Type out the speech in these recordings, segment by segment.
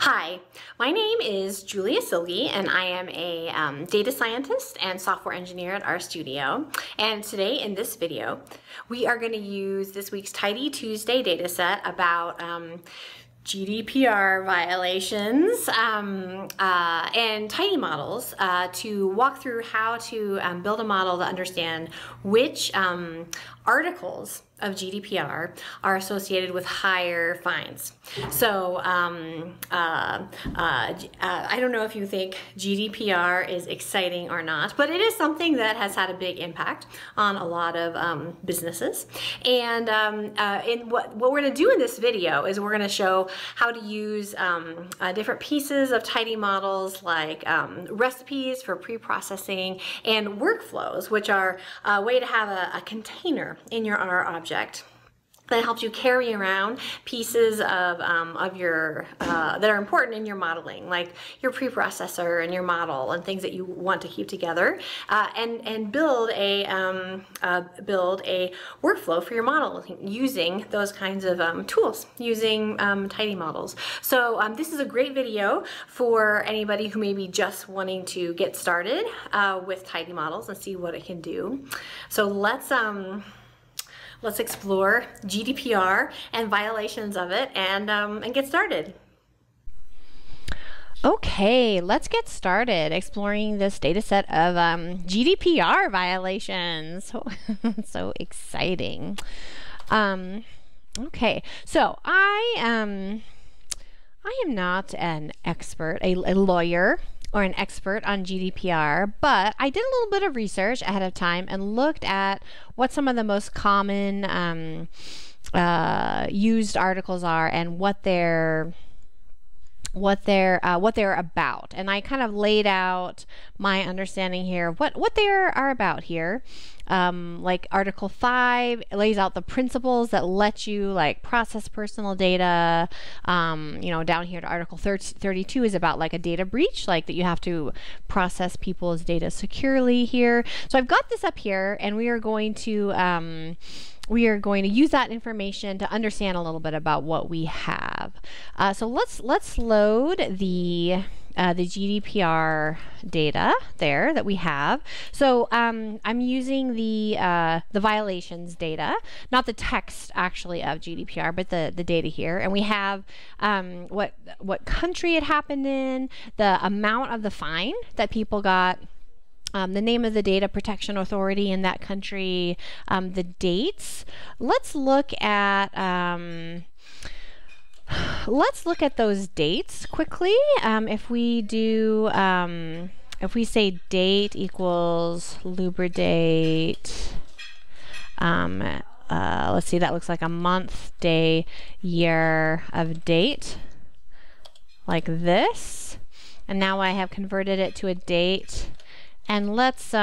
Hi, my name is Julia Silge, and I am a data scientist and software engineer at RStudio. And today in this video, we are going to use this week's Tidy Tuesday dataset about GDPR violations and tidy models to walk through how to build a model to understand which articles of GDPR are associated with higher fines. So I don't know if you think GDPR is exciting or not, but it is something that has had a big impact on a lot of businesses. And what we're going to do in this video is we're going to show how to use different pieces of tidy models like recipes for pre-processing and workflows, which are a way to have a container in your R object that helps you carry around pieces of your that are important in your modeling, like your preprocessor and your model and things that you want to keep together, and build a workflow for your model using those kinds of tools, using tidy models. So this is a great video for anybody who may be just wanting to get started with tidy models and see what it can do. So let's explore GDPR and violations of it and get started. Okay, let's get started exploring this data set of GDPR violations. So exciting. Okay, so I am not an expert, a lawyer, or an expert on GDPR, but I did a little bit of research ahead of time and looked at what some of the most common used articles are and what they're about. And I kind of laid out my understanding here of what they are about here. Like Article 5 lays out the principles that let you like process personal data. Down here to Article 32 is about like a data breach, like that you have to process people's data securely here. So I've got this up here, and we are going to use that information to understand a little bit about what we have. So let's load the GDPR data there that we have. So I'm using the violations data, not the text actually of GDPR, but the data here. And we have what country it happened in, the amount of the fine that people got, the name of the data protection authority in that country, the dates. Let's look at those dates quickly. If we say date equals lubridate, let's see, that looks like a month, day, year of date, like this. And now I have converted it to a date. And let's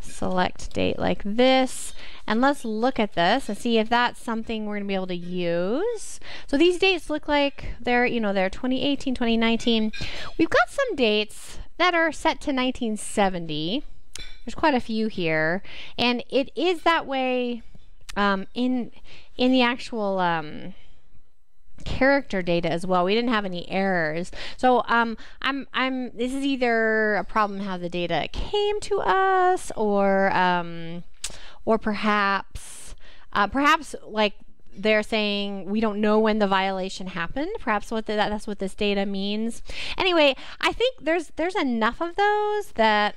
select date like this, and let's look at this and see if that's something we're going to be able to use. So these dates look like they're 2018, 2019. We've got some dates that are set to 1970. There's quite a few here, and it is that way in the actual character data as well. We didn't have any errors. So this is either a problem how the data came to us, or perhaps like they're saying we don't know when the violation happened. Perhaps that's what this data means. Anyway, I think there's enough of those that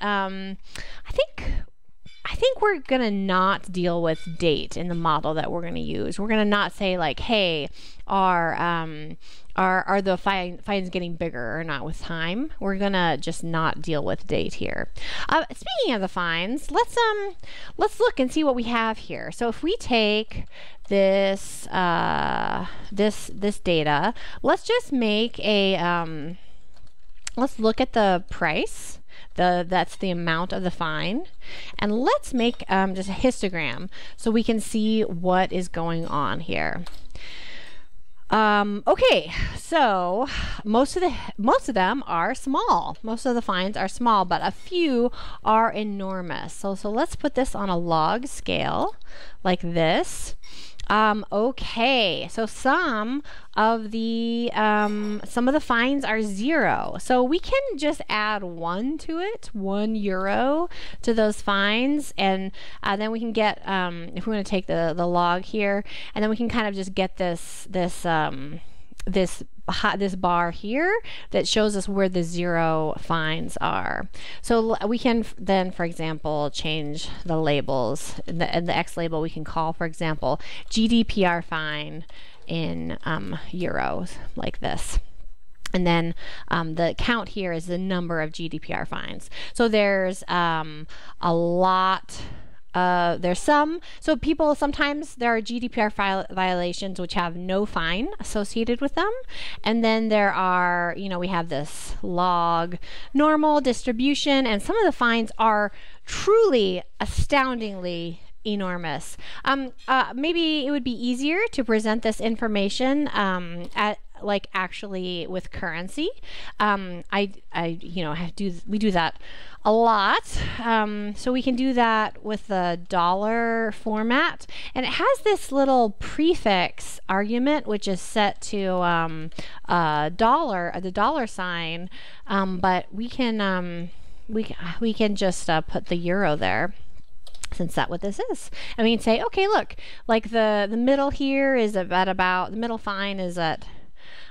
I think we're gonna not deal with date in the model that we're gonna use. We're gonna not say like, hey, are the fines getting bigger or not with time? We're gonna just not deal with date here. Speaking of the fines, let's look and see what we have here. So if we take this this data, let's just make a let's look at the price. That's the amount of the fine, and let's make just a histogram so we can see what is going on here. Okay, so most of them are small. Most of the fines are small, but a few are enormous. So let's put this on a log scale like this. Okay, so some of the fines are 0. So we can just add 1 to it, €1 to those fines, and then we can get, if we want to take the log here, and then we can kind of just get this bar here that shows us where the 0 fines are. So we can then, for example, change the labels. In the X label, we can call, for example, GDPR fine in euros, like this. And then the count here is the number of GDPR fines. So there's a lot. There's some, so people, sometimes there are GDPR violations which have no fine associated with them. And then there are, we have this log, normal, distribution, and some of the fines are truly astoundingly enormous. Maybe it would be easier to present this information actually with currency. We do that a lot. So we can do that with the dollar format, and it has this little prefix argument which is set to the dollar sign, but we can just put the euro there, since that's what this is. And we can say, okay, look, like the middle here is about the middle fine is at,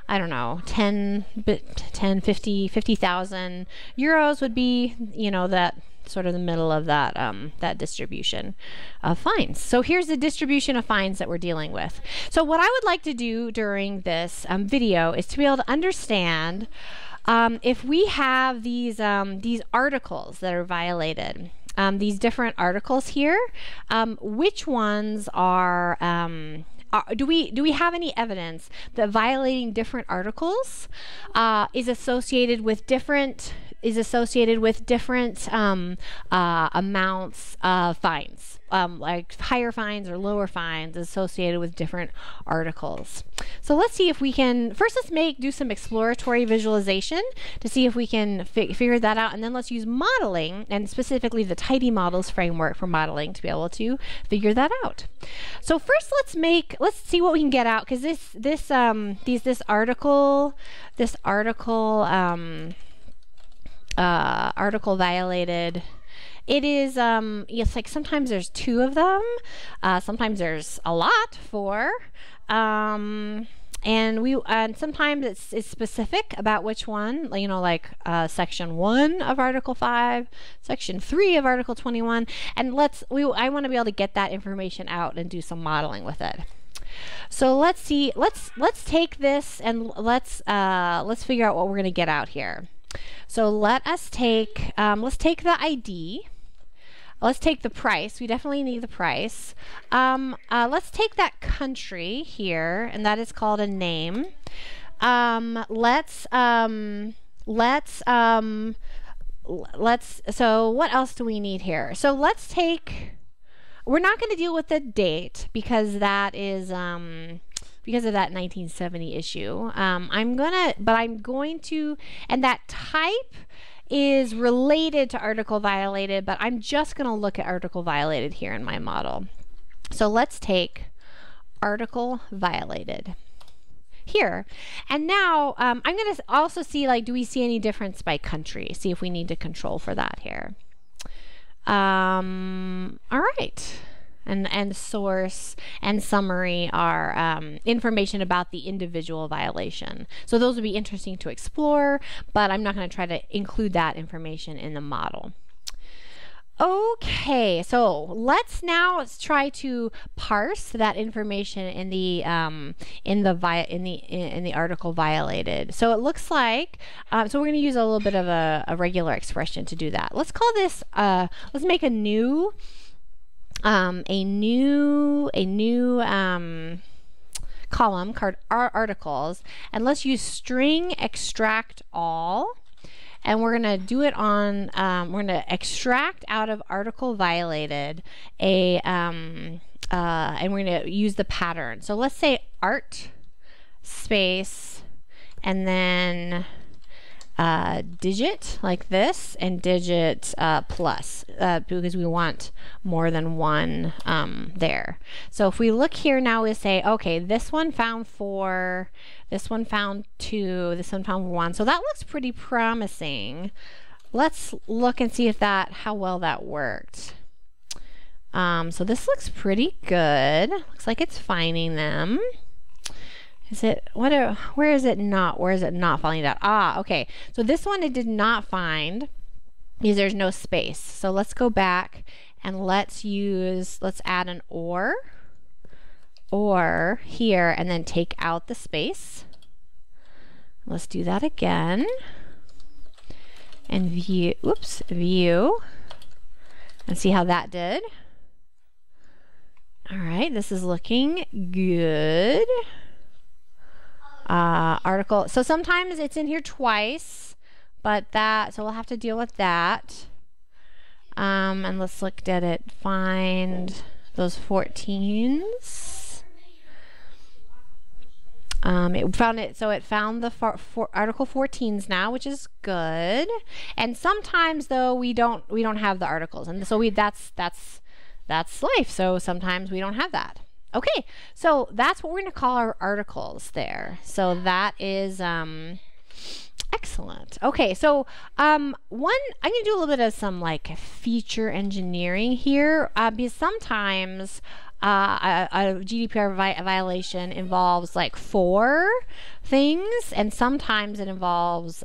I don't know, 50,000 euros would be, that sort of the middle of that that distribution of fines. So here's the distribution of fines that we're dealing with. So what I would like to do during this video is to be able to understand if we have these articles that are violated, these different articles here, which ones are do we have any evidence that violating different articles is associated with different amounts of fines, like higher fines or lower fines associated with different articles? So let's see if we can, first let's do some exploratory visualization to see if we can figure that out, and then let's use modeling, and specifically the tidymodels framework for modeling, to be able to figure that out. So first let's see what we can get out, because this article violated, it is it's like sometimes there's 2 of them, sometimes there's a lot, 4, and sometimes it's specific about which one, like section 1 of Article 5, section 3 of Article 21, and I want to be able to get that information out and do some modeling with it. So let's see, let's take this and let's figure out what we're going to get out here. So let's take the ID. Let's take the price. We definitely need the price. Let's take that country here, and that is called a name. So what else do we need here? So we're not going to deal with the date because that is because of that 1970 issue. I'm going to, and that type is related to article violated, but I'm just going to look at article violated here in my model. So let's take article violated here. And now I'm going to also see, do we see any difference by country? See if we need to control for that here. All right. And source and summary are information about the individual violation. So those would be interesting to explore, but I'm not going to try to include that information in the model. Okay, so let's now try to parse that information in the article violated. So it looks like so we're going to use a little bit of a regular expression to do that. Let's call this let's make a new column called articles, and let's use string extract all, and we're going to do it on we're going to extract out of article violated and we're going to use the pattern. So let's say art space and then digit like this and digit plus because we want more than one there. So if we look here now, we say, okay, this one found 4, this one found 2, this one found 1. So that looks pretty promising. Let's look and see if how well that worked. So this looks pretty good. Looks like it's finding them. Where is it not finding that? Okay. So this one it did not find because there's no space. So let's go back and let's add an or here and then take out the space. Let's do that again. And view, and see how that did. All right, this is looking good. Article, so sometimes it's in here twice, but so we'll have to deal with that. And let's look at it, find those 14s. It found the article 14s now, which is good. And sometimes though we don't have the articles, and so that's life. So sometimes we don't have that. Okay, so that's what we're going to call our articles there. So that is excellent. Okay, so I'm going to do a little bit of some like feature engineering here because sometimes a GDPR violation involves like 4 things, and sometimes it involves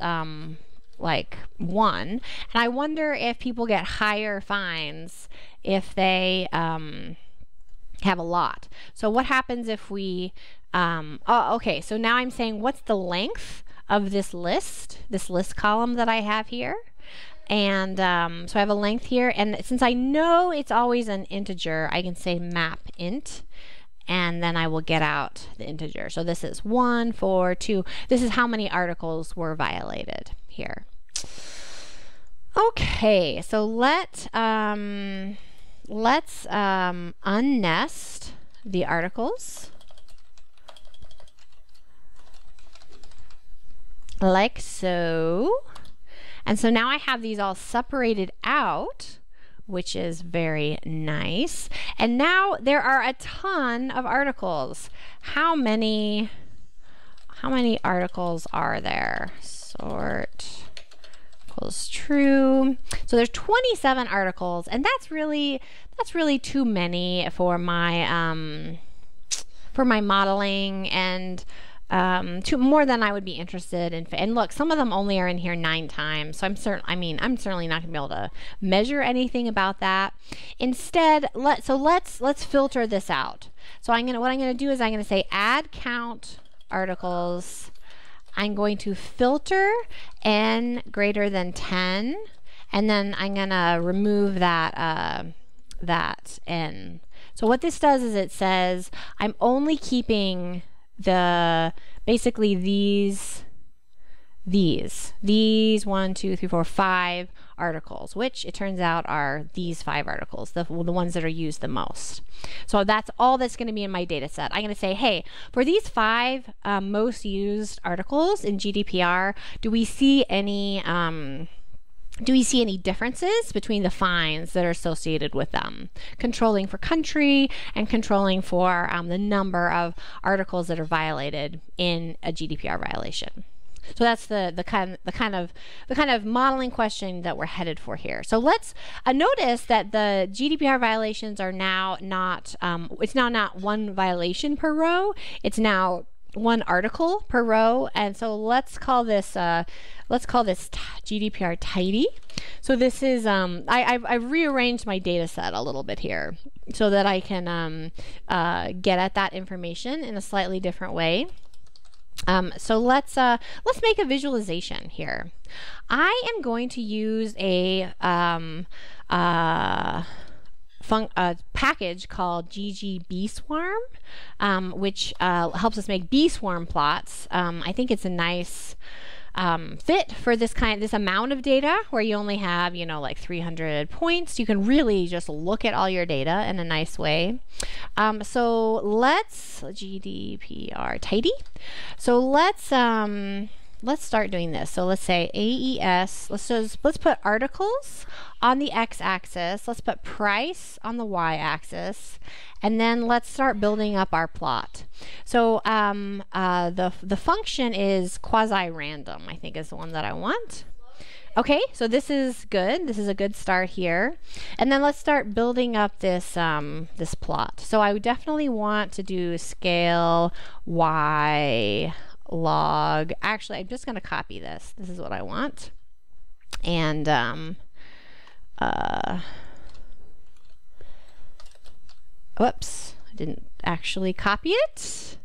like 1. And I wonder if people get higher fines if they have a lot. So what happens if we okay, so now I'm saying what's the length of this list column that I have here. And so I have a length here, and since I know it's always an integer, I can say map int, and then I will get out the integer. So this is 1, 4, 2. This is how many articles were violated here. Okay, so let's unnest the articles like so. And so now I have these all separated out, which is very nice. And now there are a ton of articles. How many articles are there? Sort equals true. So there's 27 articles, and that's really too many for my modeling, and more than I would be interested in. And look, some of them only are in here 9 times, so I'm certainly not gonna be able to measure anything about that. Instead, let's filter this out. So what I'm gonna do is I'm gonna say add count articles. I'm going to filter n greater than 10, and then I'm gonna remove that n. So what this does is it says I'm only keeping basically these 1, 2, 3, 4, 5 articles, which it turns out are these 5 articles, the ones that are used the most. So that's all that's going to be in my data set. I'm going to say, hey, for these 5 most used articles in GDPR, do we see any differences between the fines that are associated with them? Controlling for country and controlling for the number of articles that are violated in a GDPR violation. So that's the kind of modeling question that we're headed for here. So let's notice that the GDPR violations are now not it's now not 1 violation per row. It's now 1 article per row, and so let's call this GDPR tidy. So this is I've rearranged my data set a little bit here so that I can get at that information in a slightly different way. So let's make a visualization here. I am going to use a package called ggBSwarm, which helps us make bee swarm plots. I think it's a nice fit for this amount of data where you only have, like 300 points. You can really just look at all your data in a nice way. So let's GDPR tidy. So let's let's start doing this. So let's say AES, let's put articles on the x-axis, let's put price on the y-axis, and then let's start building up our plot. So the function is quasi-random, I think is the one that I want. Okay, so this is good. This is a good start here. And then let's start building up this this plot. So I would definitely want to do scale y log. Actually, I'm just going to copy this. This is what I want. And whoops, I didn't actually copy it.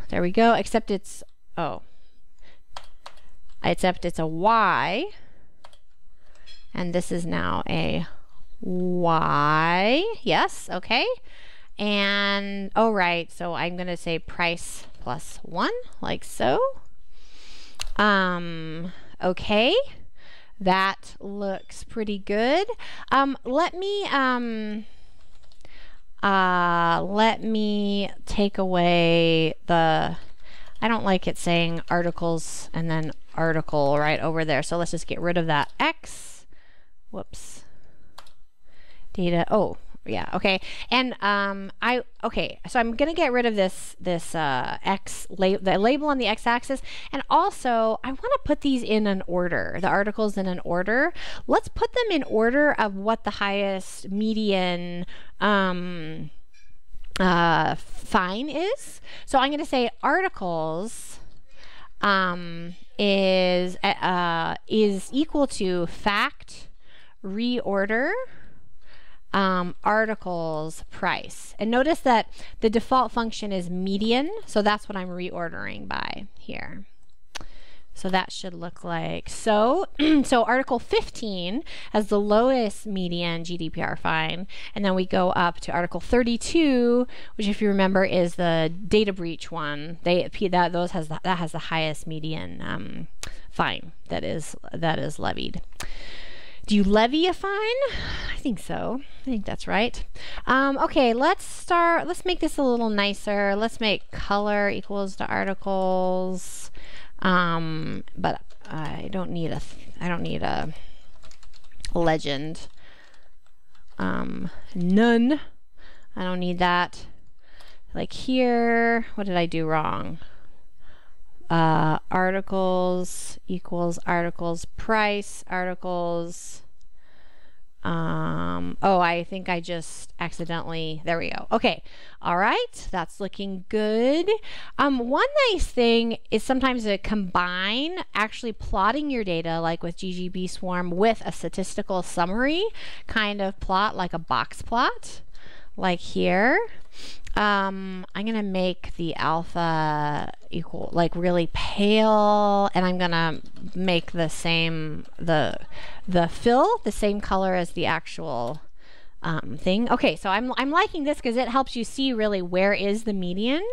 There we go. Except it's except it's a y, and this is now a y. Yes, okay. And right, so I'm gonna say price plus 1, like so. Okay, that looks pretty good. Let me take away the, I don't like it saying articles and then article right over there. So let's just get rid of that X. Whoops. Data. Oh, yeah. Okay. And okay. So I'm gonna get rid of this X the label on the X-axis, and also I want to put these in an order. The articles in an order. Let's put them in order of what the highest median fine is. So I'm going to say articles is equal to fact reorder articles price. And notice that the default function is median, so that's what I'm reordering by here. So that should look like so. So article 15 has the lowest median GDPR fine, and then we go up to article 32, which, if you remember, is the data breach one. That has the highest median fine that is levied. Do you levy a fine? I think so. I think that's right. Okay, let's make this a little nicer. Let's make color equals to articles. But I don't need a legend. None. I don't need that. Like here, what did I do wrong? Articles equals articles price articles. I think I just accidentally, there we go. Okay. All right. That's looking good. One nice thing is sometimes to combine actually plotting your data, like with GGB Swarm, with a statistical summary kind of plot, like a box plot, like here. I'm going to make the alpha equal, like really pale, and I'm going to make the same, the fill the same color as the actual thing. Okay, so I'm liking this because it helps you see really where is the median,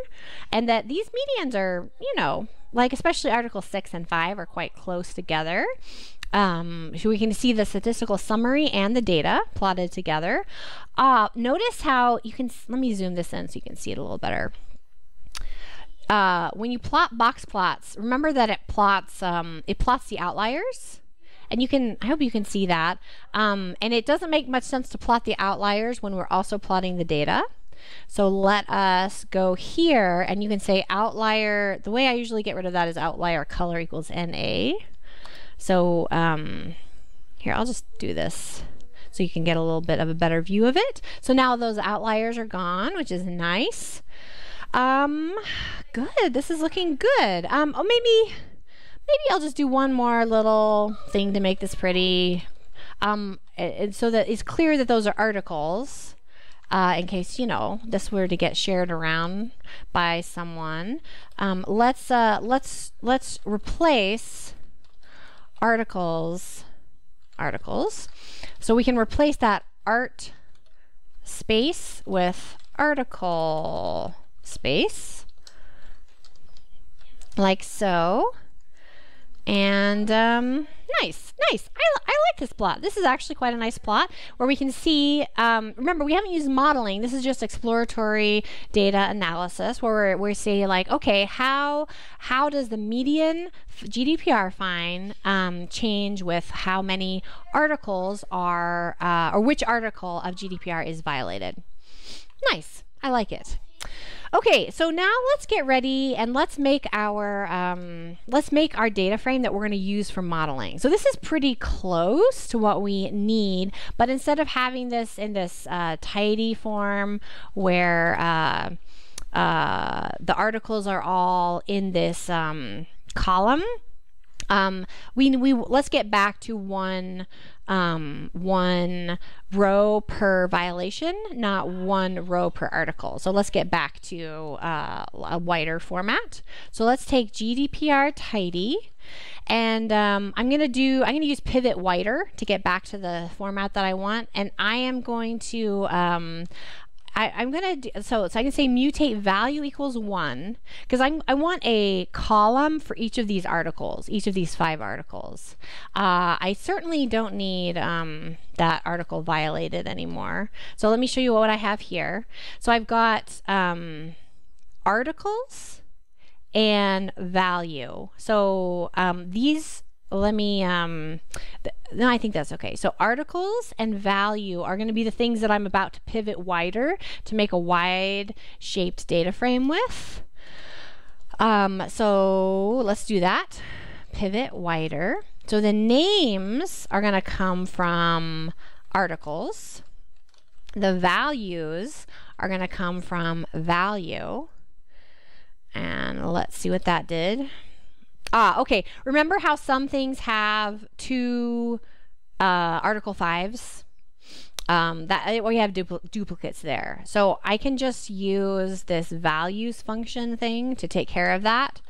and that these medians are, you know, like especially article 6 and 5 are quite close together. So we can see the statistical summary and the data plotted together. Notice how you can, let me zoom this in so you can see it a little better. When you plot box plots, remember that it plots the outliers. And you can, I hope you can see that. And it doesn't make much sense to plot the outliers when we're also plotting the data. So let us go here, and you can say outlier. The way I usually get rid of that is outlier color equals NA. So here, I'll just do this so you can get a little bit of a better view of it. So now those outliers are gone, which is nice. Good. This is looking good. Maybe I'll just do one more little thing to make this pretty, and so that it's clear that those are articles, in case, you know, this were to get shared around by someone. Let's replace articles. So we can replace that art space with article space, like so. And Nice, nice. I like this plot. This is actually quite a nice plot where we can see, remember, we haven't used modeling. This is just exploratory data analysis where we say like, okay, how does the median GDPR fine change with how many articles are, or which article of GDPR is violated? Nice. I like it. Okay, so now let's get ready and let's make our data frame that we're going to use for modeling. So this is pretty close to what we need, but instead of having this in this tidy form where the articles are all in this column, let's get back to one row per violation, not one row per article. So let's get back to a wider format. So let's take GDPR tidy, and I'm gonna use pivot wider to get back to the format that I want, and I am going to I'm gonna do, so I can say mutate value equals 1 because I want a column for each of these articles, each of these 5 articles. I certainly don't need that article violated anymore. So let me show you what I have here. So I've got articles and value. So these. Let me, no, I think that's okay. So articles and value are going to be the things that I'm about to pivot wider to make a wide shaped data frame with. So let's do that. Pivot wider. So the names are going to come from articles. The values are going to come from value. And let's see what that did. Okay. Remember how some things have 2 article 5s? That we have duplicates there. So I can just use this values function thing to take care of that.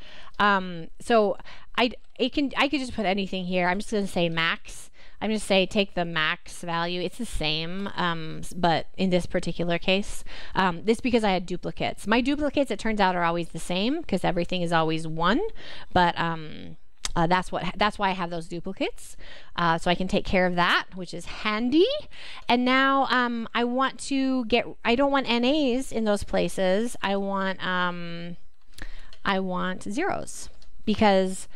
So I could just put anything here. I'm just going to say max. I'm just say take the max value. It's the same, but in this particular case, this because I had duplicates. My duplicates, it turns out, are always the same because everything is always 1. But that's why I have those duplicates. So I can take care of that, which is handy. And now I don't want NAs in those places. I want zeros because,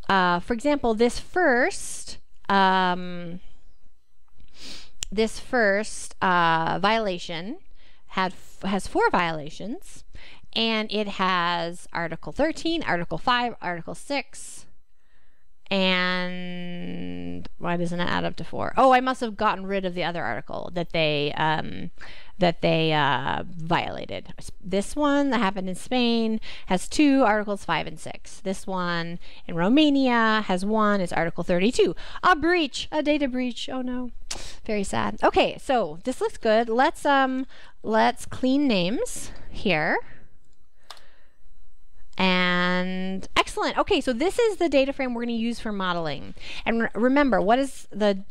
for example, this first violation has 4 violations, and it has Article 13, Article 5, Article 6, and why doesn't it add up to 4? Oh, I must have gotten rid of the other article that they violated. This one that happened in Spain has 2, Articles 5 and 6. This one in Romania has 1, it's Article 32. A breach, a data breach. Oh no, very sad. Okay, so this looks good. Let's clean names here. And excellent. Okay, so this is the data frame we're going to use for modeling. And remember, what is the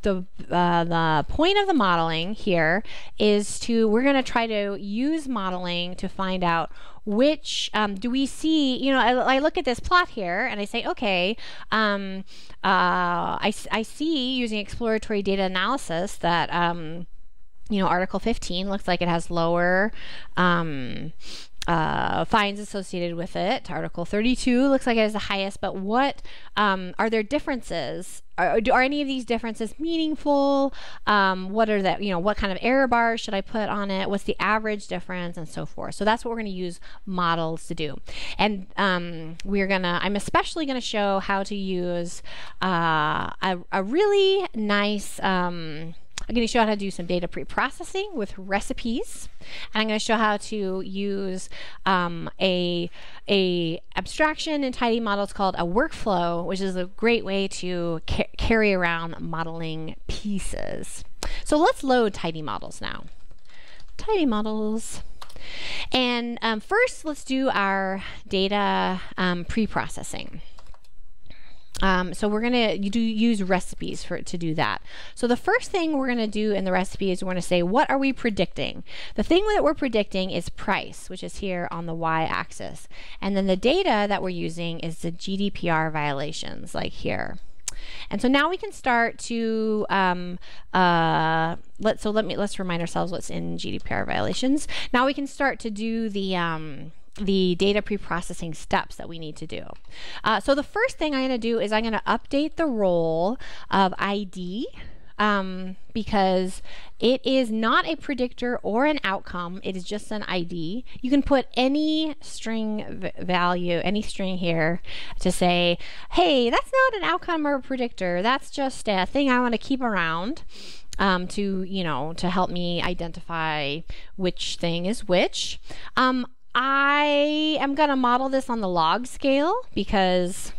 point of the modeling here is we're going to try to use modeling to find out which do we see. You know, I look at this plot here and I say, okay, I see using exploratory data analysis that Article 15 looks like it has lower fines associated with it. Article 32 looks like it has the highest, but what are there differences? Are any of these differences meaningful? What are what kind of error bars should I put on it? What's the average difference, and so forth? So that's what we're going to use models to do. And I'm especially going to show how to use a really nice I'm going to show how to do some data pre-processing with recipes, and I'm going to show how to use a abstraction in tidymodels called a workflow, which is a great way to carry around modeling pieces. So let's load tidymodels now. Tidymodels. And first, let's do our data pre-processing. So we're going to use recipes to do that. So the first thing we're going to do in the recipe is we're going to say, what are we predicting? The thing that we're predicting is price, which is here on the y-axis. And then the data that we're using is the GDPR violations, like here. And so now we can start to let's remind ourselves what's in GDPR violations. Now we can start to do the data preprocessing steps that we need to do. So the first thing I'm going to do is I'm going to update the role of ID, because it is not a predictor or an outcome. It is just an ID. You can put any string value, any string here to say, hey, that's not an outcome or a predictor. That's just a thing I want to keep around. To help me identify which thing is which. I am going to model this on the log scale because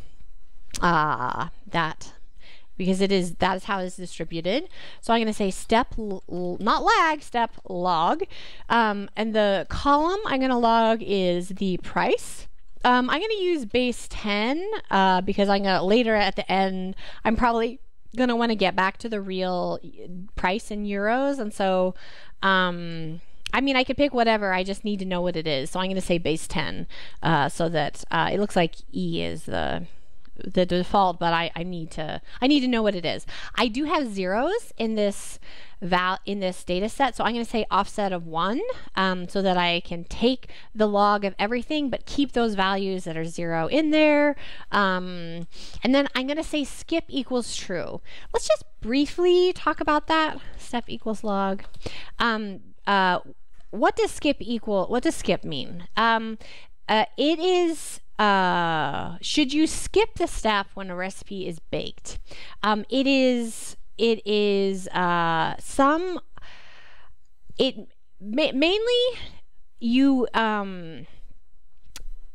that is how it's distributed. So I'm going to say step, not lag, step log. And the column I'm going to log is the price. I'm going to use base 10 because I'm going to later at the end, I'm probably going to want to get back to the real price in euros. And so, I mean, I could pick whatever. I just need to know what it is. So I'm going to say base 10 so that it looks like E is the default, but I need to know what it is. I do have zeros in this data set, so I'm going to say offset of 1 so that I can take the log of everything but keep those values that are 0 in there. And then I'm going to say skip equals true. Let's just briefly talk about that. Step equals log. What does skip mean? It is should you skip the step when a recipe is baked? Mainly you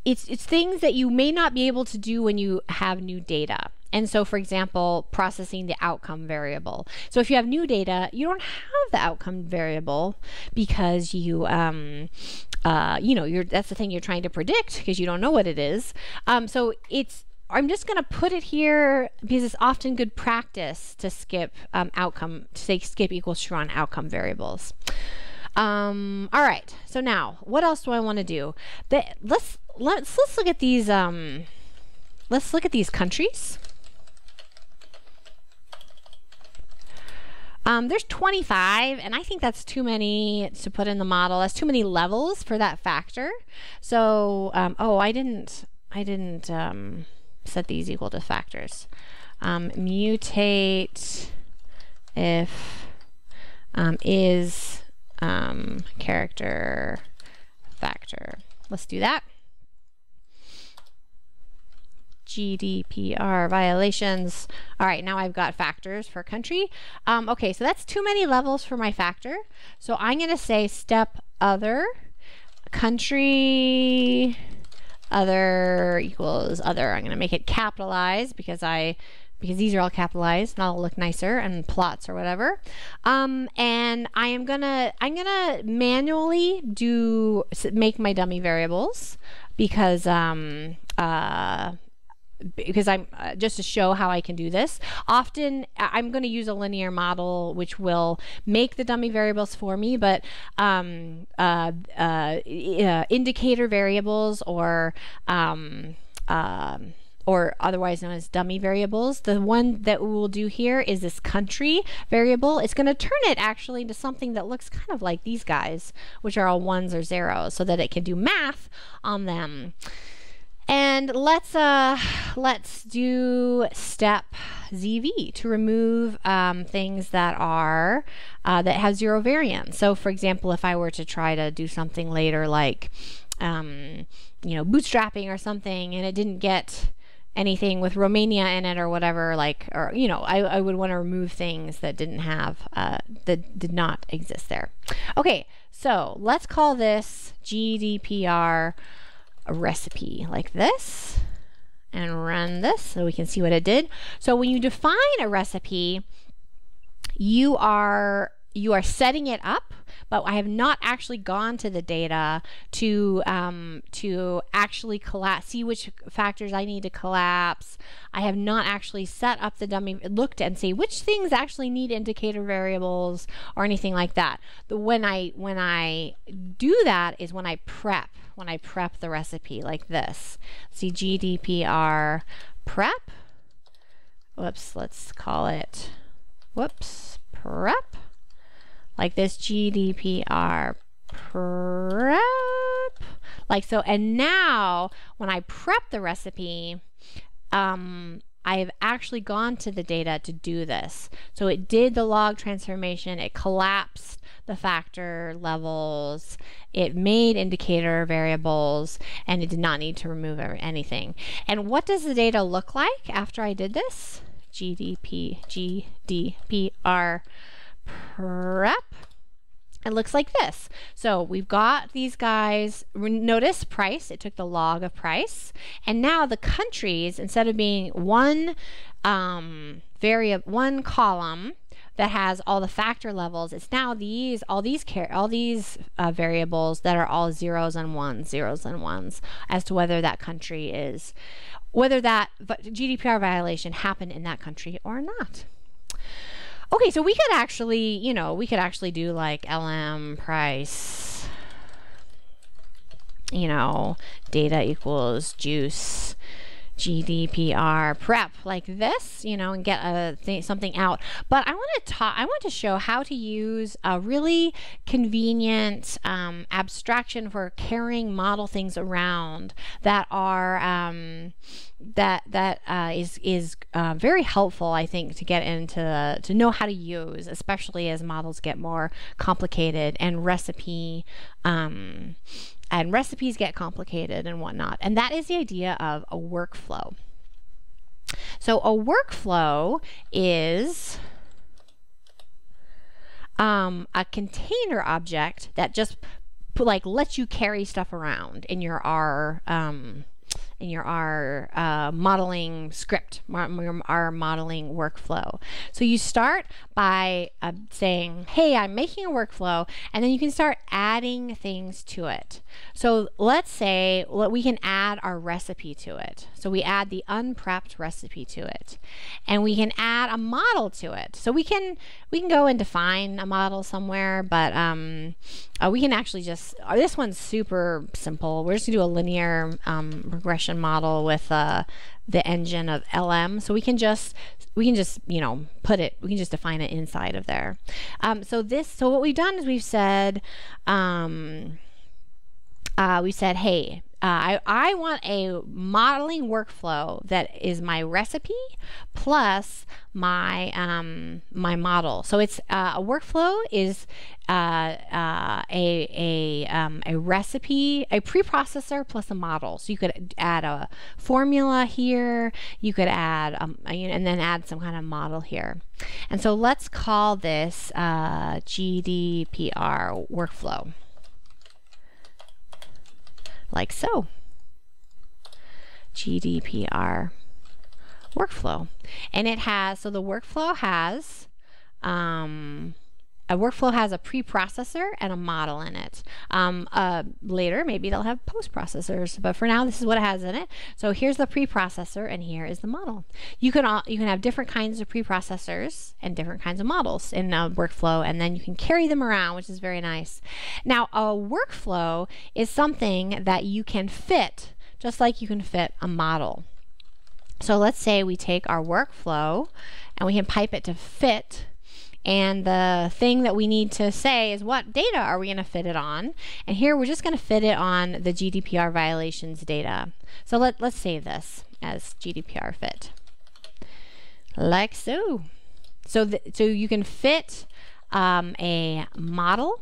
it's things that you may not be able to do when you have new data. And so, for example, processing the outcome variable. So if you have new data, you don't have the outcome variable because that's the thing you're trying to predict because you don't know what it is. So I'm just going to put it here because it's often good practice to skip skip equals true on outcome variables. All right. So now, what else do I want to do? Let's look at these. Let's look at these countries. There's 25, and I think that's too many to put in the model. That's too many levels for that factor. So, I didn't set these equal to factors. Mutate if is character factor. Let's do that. GDPR violations. All right, now I've got factors for country. Okay, so that's too many levels for my factor. So I'm going to say step other, country, other equals other. I'm going to make it capitalized because these are all capitalized and I'll look nicer, and plots or whatever. And I'm gonna manually make my dummy variables because I'm just to show how I can do this. Often I'm going to use a linear model which will make the dummy variables for me, but indicator variables or otherwise known as dummy variables. The one that we will do here is this country variable. It's going to turn it actually into something that looks kind of like these guys, which are all ones or zeros, so that it can do math on them. And let's do step ZV to remove things that are that have zero variance. So, for example, if I were to try to do something later, like bootstrapping or something, and it didn't get anything with Romania in it or whatever, I would want to remove things that didn't have that did not exist there. Okay, so let's call this GDPR a recipe like this and run this so we can see what it did. So when you define a recipe, you are setting it up, but I have not actually gone to the data to actually see which factors I need to collapse. I have not actually set up the dummy, looked and see which things actually need indicator variables or anything like that. When I do that is when I prep the recipe like this. See GDPR prep. whoops, let's call it, whoops, prep, like this, GDPR prep, like so. And now when I prep the recipe, I've actually gone to the data to do this. So it did the log transformation, it collapsed the factor levels, it made indicator variables, and it did not need to remove anything. And what does the data look like after I did this? GDPR prep. It looks like this. So we've got these guys, notice price, it took the log of price, and now the countries, instead of being one one column that has all the factor levels, it's now all these variables that are all zeros and ones as to whether that country is, whether that GDPR violation happened in that country or not. Okay, so we could actually, do like LM price, data equals juice, GDPR prep, like this, and get something out. But I want to show how to use a really convenient abstraction for carrying model things around that are is very helpful, I think, to get into, to know how to use, especially as models get more complicated and recipes get complicated and whatnot. And that is the idea of a workflow. So a workflow is a container object that just lets you carry stuff around in your R modeling script, our modeling workflow. So you start by saying, hey, I'm making a workflow, and then you can start adding things to it. So let's say we can add our recipe to it. So we add the unprepped recipe to it, and we can add a model to it. So we can go and define a model somewhere, but we can actually just, this one's super simple. We're just gonna do a linear regression model with the engine of LM. So we can just define it inside of there. So what we've done is we've said, hey, I want a modeling workflow that is my recipe plus my my model. So it's a workflow is a recipe, a preprocessor plus a model. So you could add a formula here, you could add and then add some kind of model here. And so let's call this GDPR workflow. Like so. GDPR workflow. And it has, so the workflow has a preprocessor and a model in it. Later, maybe they'll have post-processors, but for now, this is what it has in it. So here's the preprocessor, and here is the model. You can have different kinds of preprocessors and different kinds of models in a workflow, and then you can carry them around, which is very nice. Now, a workflow is something that you can fit, just like you can fit a model. So let's say we take our workflow and we can pipe it to fit. And the thing that we need to say is what data are we going to fit it on? And here we're just going to fit it on the GDPR violations data. So let's save this as GDPR fit. Like so. So you can fit a model.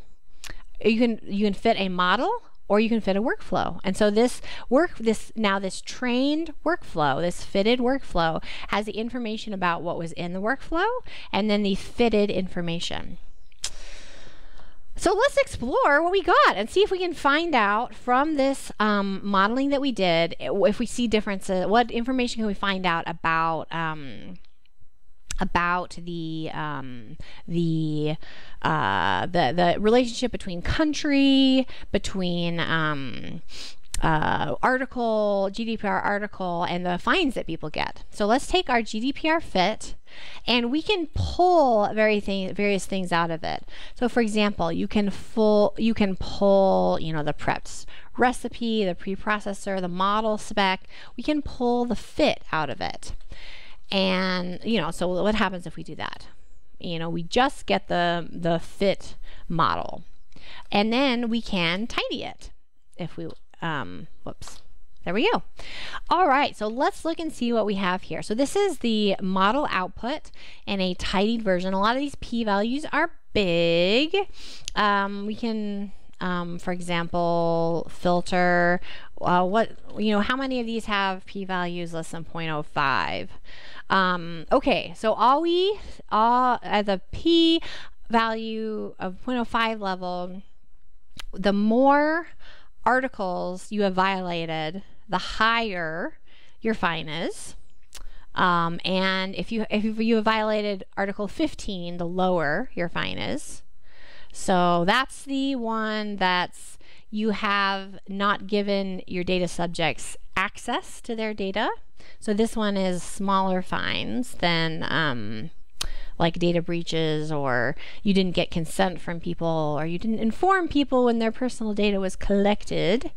You can fit a model, or you can fit a workflow. And so this trained workflow, this fitted workflow, has the information about what was in the workflow and then the fitted information. So let's explore what we got and see if we can find out from this modeling that we did, if we see differences, what information can we find out about the relationship between country, between article, GDPR article, and the fines that people get. So let's take our GDPR fit, and we can pull various things out of it. So for example, you can pull, the prepped recipe, the preprocessor, the model spec. We can pull the fit out of it. And, you know, so what happens if we do that? You know, we just get the fit model. And then we can tidy it if we, whoops. There we go. All right, so let's look and see what we have here. So this is the model output in a tidied version. A lot of these p-values are big. We can, for example, filter how many of these have p-values less than 0.05? Okay, so at the p-value of 0.05 level, the more articles you have violated, the higher your fine is. And if you have violated Article 15, the lower your fine is. So that's the one that's you have not given your data subjects access to their data. So this one is smaller fines than like data breaches, or you didn't get consent from people, or you didn't inform people when their personal data was collected.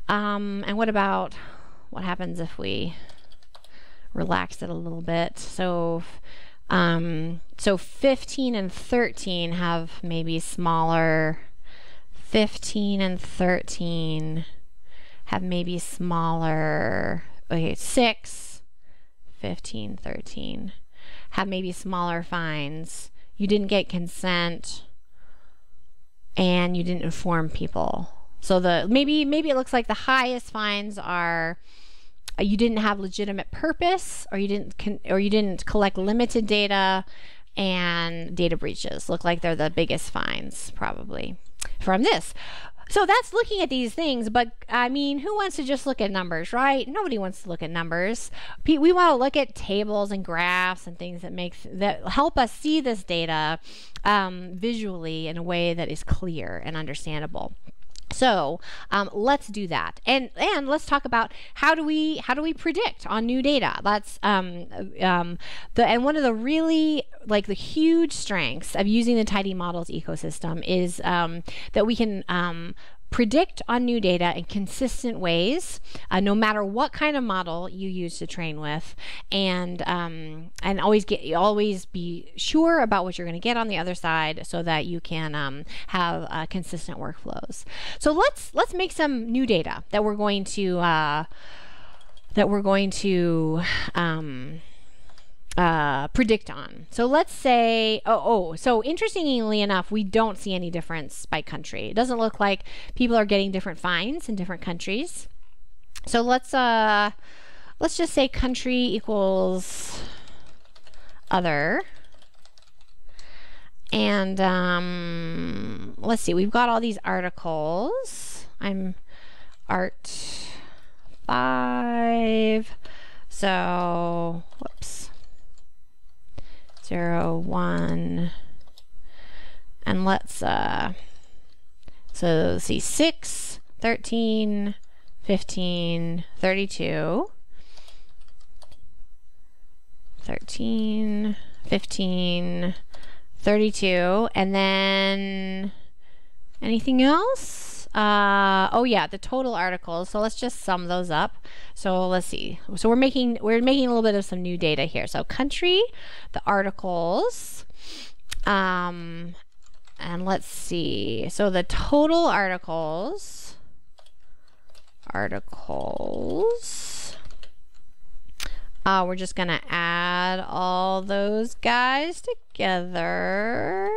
And what happens if we relax it a little bit? So 15 and 13 have maybe smaller. 15 and 13 have maybe smaller. Okay, 6, 15, 13 have maybe smaller fines. You didn't get consent, and you didn't inform people. So maybe it looks like the highest fines are you didn't have legitimate purpose, or you didn't collect limited data, and data breaches look like they're the biggest fines probably from this. So that's looking at these things, but I mean, who wants to just look at numbers, right? Nobody wants to look at numbers. We want to look at tables and graphs and things that help us see this data visually in a way that is clear and understandable. So let's do that, and let's talk about how do we predict on new data. That's and one of the really the huge strengths of using the tidymodels ecosystem is that we can predict on new data in consistent ways, no matter what kind of model you use to train with, and always be sure about what you're going to get on the other side, so that you can have consistent workflows. So let's make some new data that we're going to predict on. So let's say, so interestingly enough, we don't see any difference by country. It doesn't look like people are getting different fines in different countries. So let's just say country equals other. And let's see, we've got all these articles. I'm art 5. So, whoops. 0, 1, and let's so let's see, 6, 13, 15, 32, 13, 15, 32, and then anything else? Oh yeah, the total articles. So let's just sum those up. So let's see. So we're making a little bit of some new data here. So country, the articles, and let's see. So the total articles. We're just gonna add all those guys together.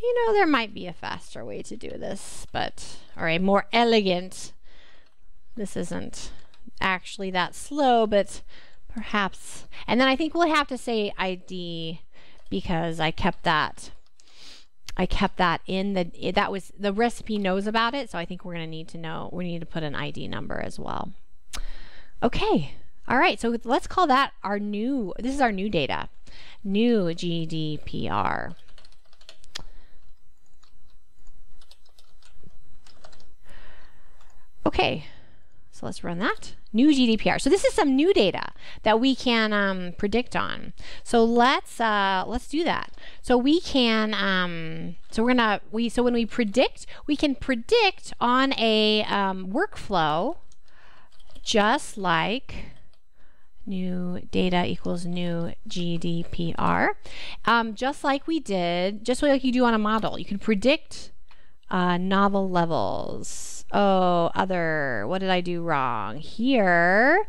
You know, there might be a faster way to do this, or a more elegant. This isn't actually that slow, but perhaps. And then I think we'll have to say ID, because I kept that in the recipe knows about it. So I think we're going to need to put an ID number as well. Okay. All right. So let's call that this is our new data, new GDPR. Okay, so let's run that. New GDPR. So this is some new data that we can predict on. So let's do that. So we can so when we predict, we can predict on a workflow just like new data equals new GDPR. Just like we did, just like you do on a model, you can predict novel levels. Oh, other, what did I do wrong? Here,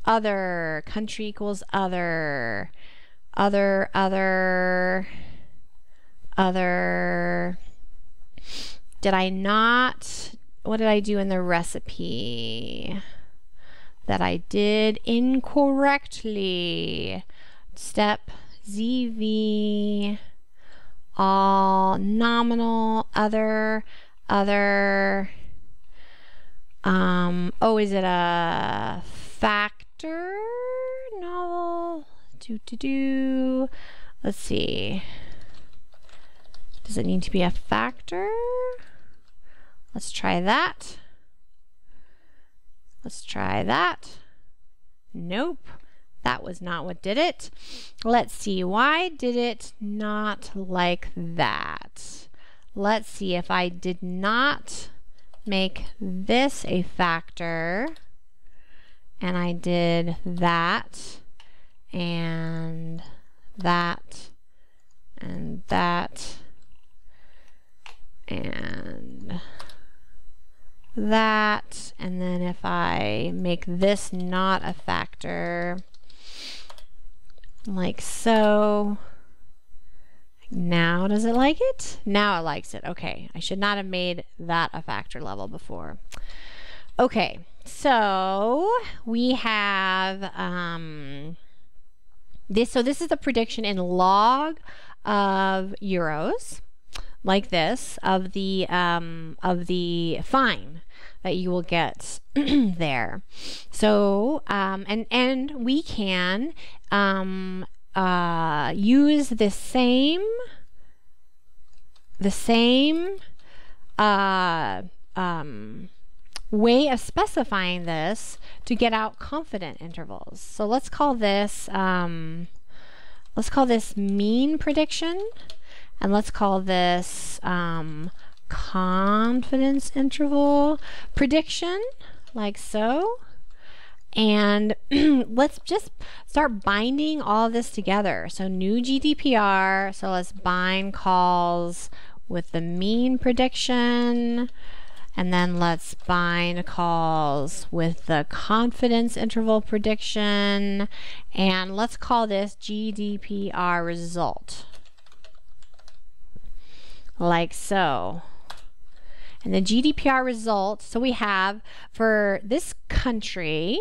other, country equals other, other. Did I not, what did I do in the recipe that I did incorrectly? Step ZV, all nominal, other. Oh, is it a factor? Novel, let's see. Does it need to be a factor? Let's try that. Let's try that. Nope, that was not what did it. Let's see, why did it not like that? Let's see if I did not make this a factor and I did that and that and that and that, and then if I make this not a factor, like so, now does it like it? Now it likes it. Okay, I should not have made that a factor level before. Okay, so we have this. So this is the prediction in log of euros, like this, of the fine that you will get there. So and we can use the same way of specifying this to get out confident intervals. So let's call this mean prediction, and let's call this confidence interval prediction, like so. And let's just start binding all of this together. So new GDPR, so let's bind calls with the mean prediction, and then let's bind calls with the confidence interval prediction, and let's call this GDPR result, like so. And the GDPR result, so we have for this country,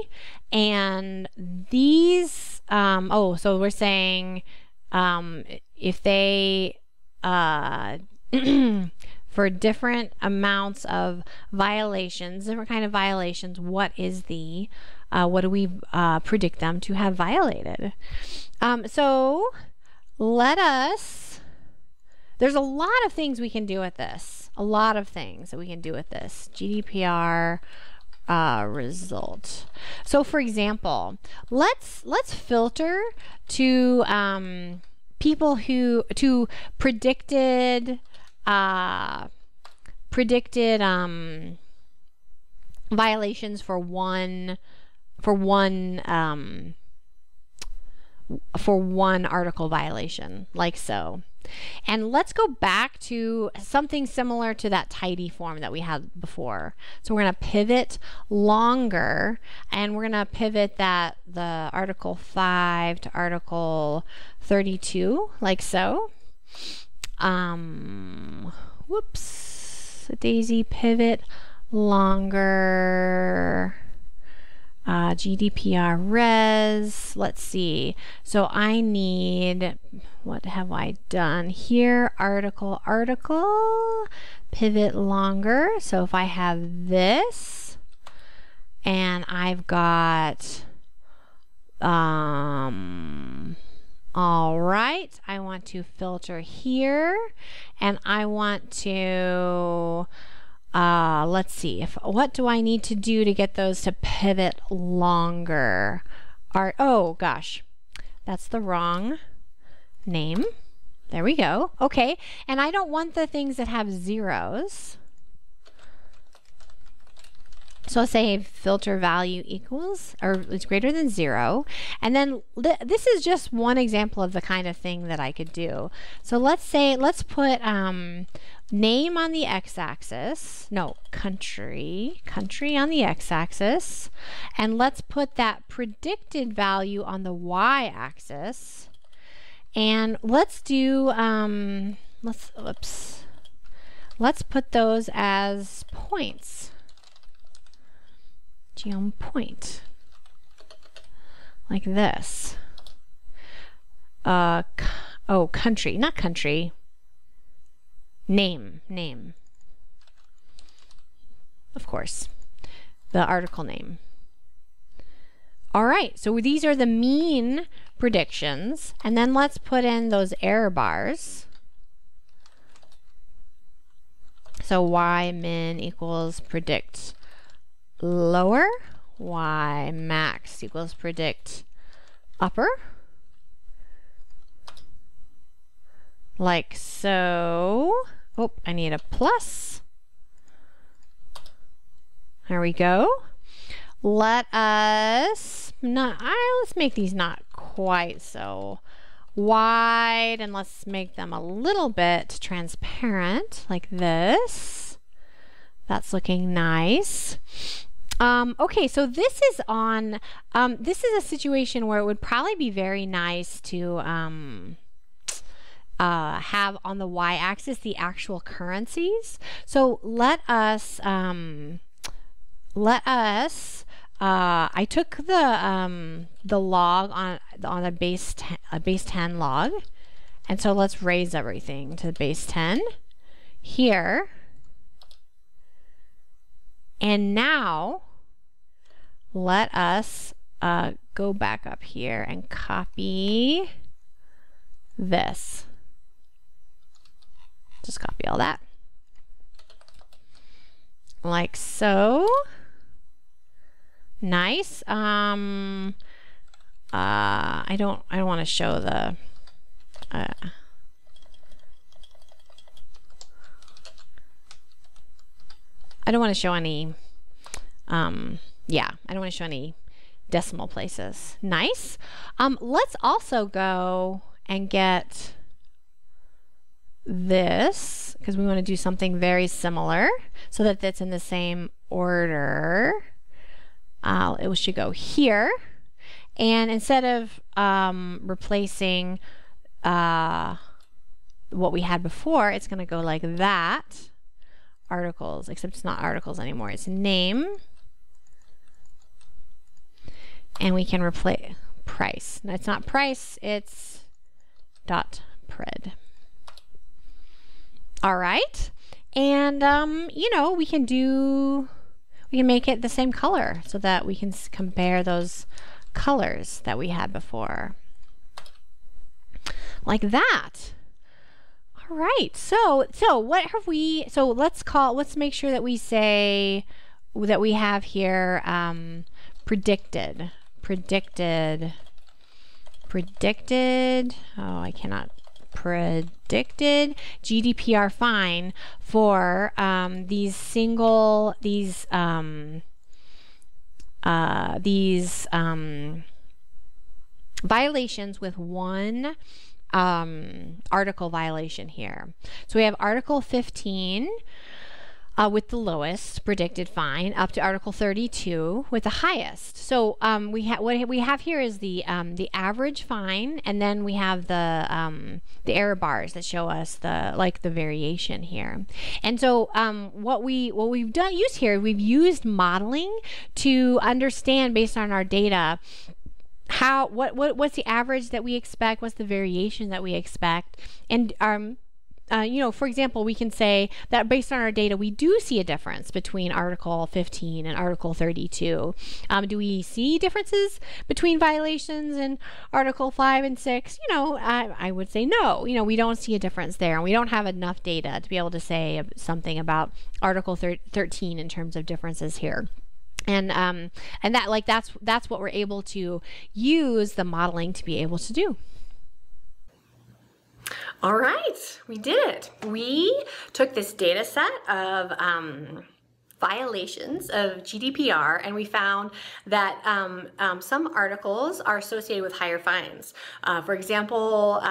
and these, so we're saying if they, for different amounts of violations, different kind of violations, what is the, what do we predict them to have violated? So let us, there's a lot of things we can do with this. A lot of things that we can do with this GDPR result. So for example, let's filter to people who predicted violations for one article violation, like so. And let's go back to something similar to that tidy form that we had before. So we're going to pivot longer, and we're going to pivot that the article 5 to article 32, like so. Whoops, daisy pivot longer. GDPR res, let's see. So I need, what have I done here? Article, pivot longer. So if I have this, and I've got, all right, I want to filter here, and I want to, let's see, what do I need to do to get those to pivot longer? Oh gosh, that's the wrong name. There we go. Okay, and I don't want the things that have zeros. So I'll say filter value equals or is greater than 0. And then this is just one example of the kind of thing that I could do. So let's put name on the x-axis, no, country on the x-axis, and let's put that predicted value on the y-axis. And let's do, let's put those as points. Geom point. Like this. Oh, country, not country. Name. Of course. The article name. All right, so these are the mean predictions. And then let's put in those error bars. So y min equals predict lower, y max equals predict upper, like so. Oh, I need a plus. There we go. Let's make these not quite so wide, and let's make them a little bit transparent like this. That's looking nice. Okay, so this is on, this is a situation where it would probably be very nice to have on the y-axis the actual currencies. So let us, I took the log on a base 10 log, and so let's raise everything to base 10 here. And now let us go back up here and copy this. Just copy all that. Like so. Nice. I don't want to show the I don't want to show any, yeah, I don't want to show any decimal places. Nice. Let's also go and get this, because we want to do something very similar so that that's in the same order. It should go here. And instead of replacing what we had before, it's going to go like that. Articles, except it's not articles anymore, it's name, and we can replace price. Now it's not price, it's dot pred. All right, and you know, we can make it the same color so that we can compare those colors that we had before, like that. All right, so what have we, so let's make sure that we say that we have here predicted, oh, I cannot, predicted GDPR fine for these violations with one article violation here. So we have Article 15 with the lowest predicted fine, up to Article 32 with the highest. So what we have here is the average fine, and then we have the error bars that show us the variation here. And so what we've used here, we've used modeling to understand, based on our data, what's the average that we expect, what's the variation that we expect, and you know, for example, we can say that based on our data, we do see a difference between Article 15 and Article 32. Do we see differences between violations in Article 5 and 6? You know, I would say no. You know, we don't see a difference there, and we don't have enough data to be able to say something about Article 13 in terms of differences here. And that's what we're able to use the modeling to be able to do. All right, we did it. We took this data set of violations of GDPR, and we found that some articles are associated with higher fines. For example,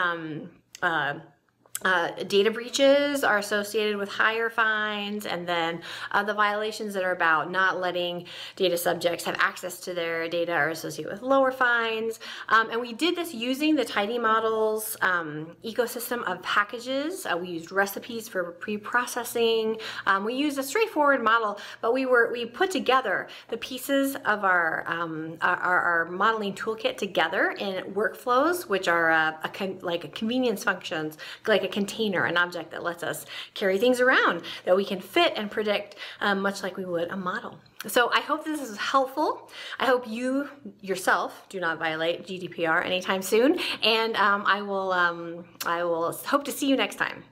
data breaches are associated with higher fines, and then the violations that are about not letting data subjects have access to their data are associated with lower fines. And we did this using the tidymodels ecosystem of packages. We used recipes for preprocessing. We used a straightforward model, but we put together the pieces of our modeling toolkit together in workflows, which are like convenience functions, like a container, an object that lets us carry things around that we can fit and predict, much like we would a model. So I hope this is helpful. I hope you yourself do not violate GDPR anytime soon, and I will hope to see you next time.